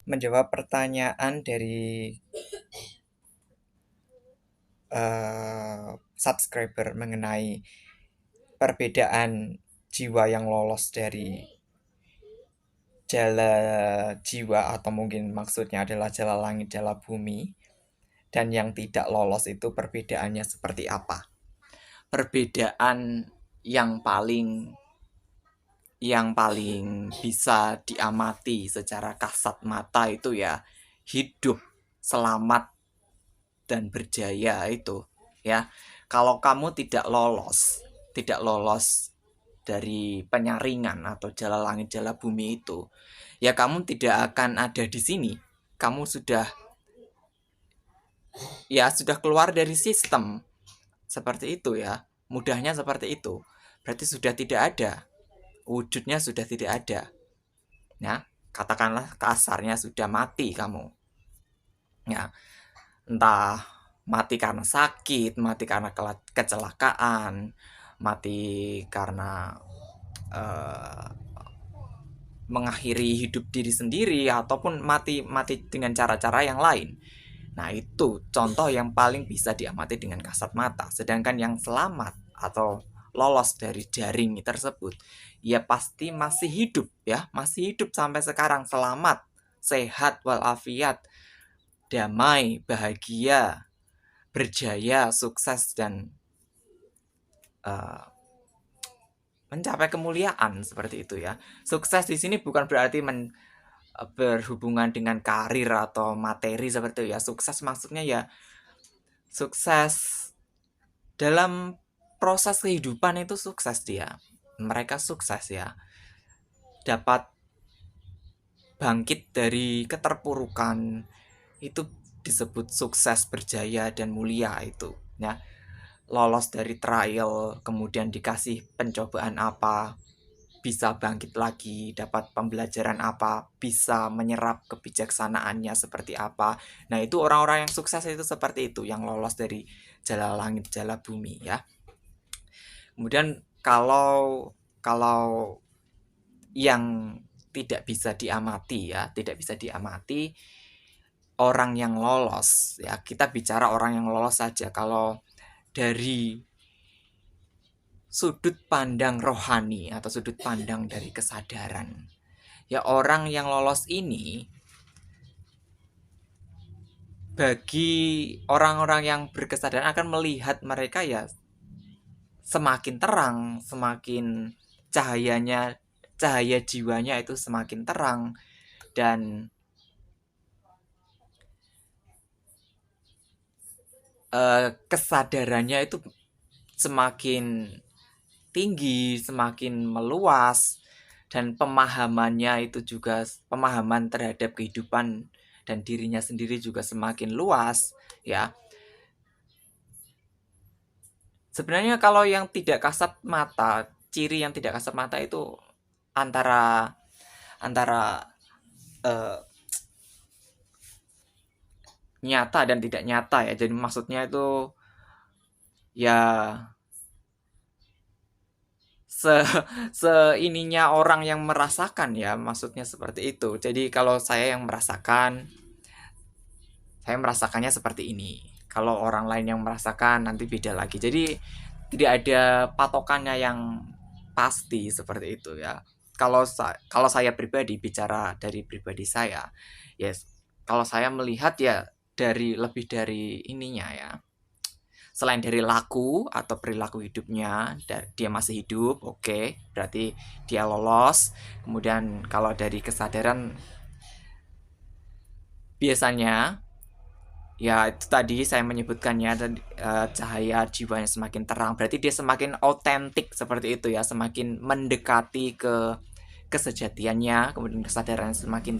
menjawab pertanyaan dari subscriber mengenai perbedaan jiwa yang lolos dari jala jiwa, atau mungkin maksudnya adalah jala langit, jala bumi, dan yang tidak lolos itu perbedaannya seperti apa. Perbedaan yang paling bisa diamati secara kasat mata itu ya hidup, selamat, dan berjaya itu ya. Kalau kamu tidak lolos dari penyaringan atau jala langit jala bumi itu, ya kamu tidak akan ada di sini. Kamu sudah keluar dari sistem, seperti itu ya. Mudahnya seperti itu. Berarti sudah tidak ada, wujudnya sudah tidak ada. Ya, katakanlah kasarnya sudah mati kamu. Ya, entah mati karena sakit, mati karena kecelakaan, mati karena mengakhiri hidup diri sendiri, ataupun mati dengan cara-cara yang lain. Nah, itu contoh yang paling bisa diamati dengan kasat mata. Sedangkan yang selamat atau lolos dari jaring tersebut, ya pasti masih hidup ya, masih hidup sampai sekarang, selamat, sehat walafiat, damai, bahagia, berjaya, sukses, dan mencapai kemuliaan, seperti itu ya. Sukses di sini bukan berarti berhubungan dengan karir atau materi seperti itu ya. Sukses maksudnya ya sukses dalam proses kehidupan, itu sukses dia. Mereka sukses ya. Dapat bangkit dari keterpurukan, itu disebut sukses, berjaya, dan mulia itu ya. Lolos dari trial, kemudian dikasih pencobaan apa, bisa bangkit lagi, dapat pembelajaran apa, bisa menyerap kebijaksanaannya seperti apa. Nah, itu orang-orang yang sukses itu seperti itu, yang lolos dari jala langit, jala bumi ya. Kemudian kalau yang tidak bisa diamati ya, tidak bisa diamati orang yang lolos ya. Kita bicara orang yang lolos saja. Kalau dari sudut pandang rohani atau sudut pandang dari kesadaran, ya orang yang lolos ini bagi orang-orang yang berkesadaran akan melihat mereka ya semakin terang, semakin cahaya jiwanya itu semakin terang, dan kesadarannya itu semakin tinggi, semakin meluas, dan pemahamannya itu juga, pemahaman terhadap kehidupan dan dirinya sendiri juga semakin luas ya. Sebenarnya kalau yang tidak kasat mata, ciri yang tidak kasat mata itu antara nyata dan tidak nyata ya. Jadi maksudnya itu ya seininya orang yang merasakan ya, maksudnya seperti itu. Jadi kalau saya yang merasakan, saya merasakannya seperti ini. Kalau orang lain yang merasakan nanti beda lagi. Jadi tidak ada patokannya yang pasti seperti itu ya. Kalau saya pribadi, bicara dari pribadi saya, yes, kalau saya melihat ya dari lebih dari ininya ya. Selain dari laku atau perilaku hidupnya, dia masih hidup, oke, berarti dia lolos. Kemudian kalau dari kesadaran, biasanya ya itu tadi saya menyebutkannya, cahaya jiwanya semakin terang, berarti dia semakin autentik, seperti itu ya, semakin mendekati ke kesejatiannya. Kemudian kesadaran semakin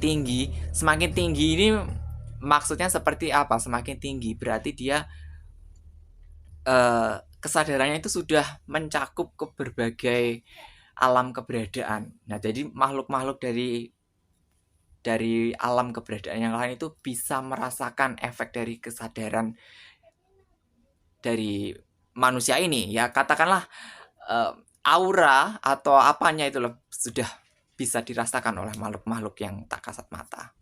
tinggi. Semakin tinggi ini maksudnya seperti apa? Semakin tinggi berarti dia kesadarannya itu sudah mencakup ke berbagai alam keberadaan. Nah, jadi makhluk-makhluk dari alam keberadaan yang lain itu bisa merasakan efek dari kesadaran dari manusia ini ya. Katakanlah aura atau apanya itu loh sudah bisa dirasakan oleh makhluk-makhluk yang tak kasat mata.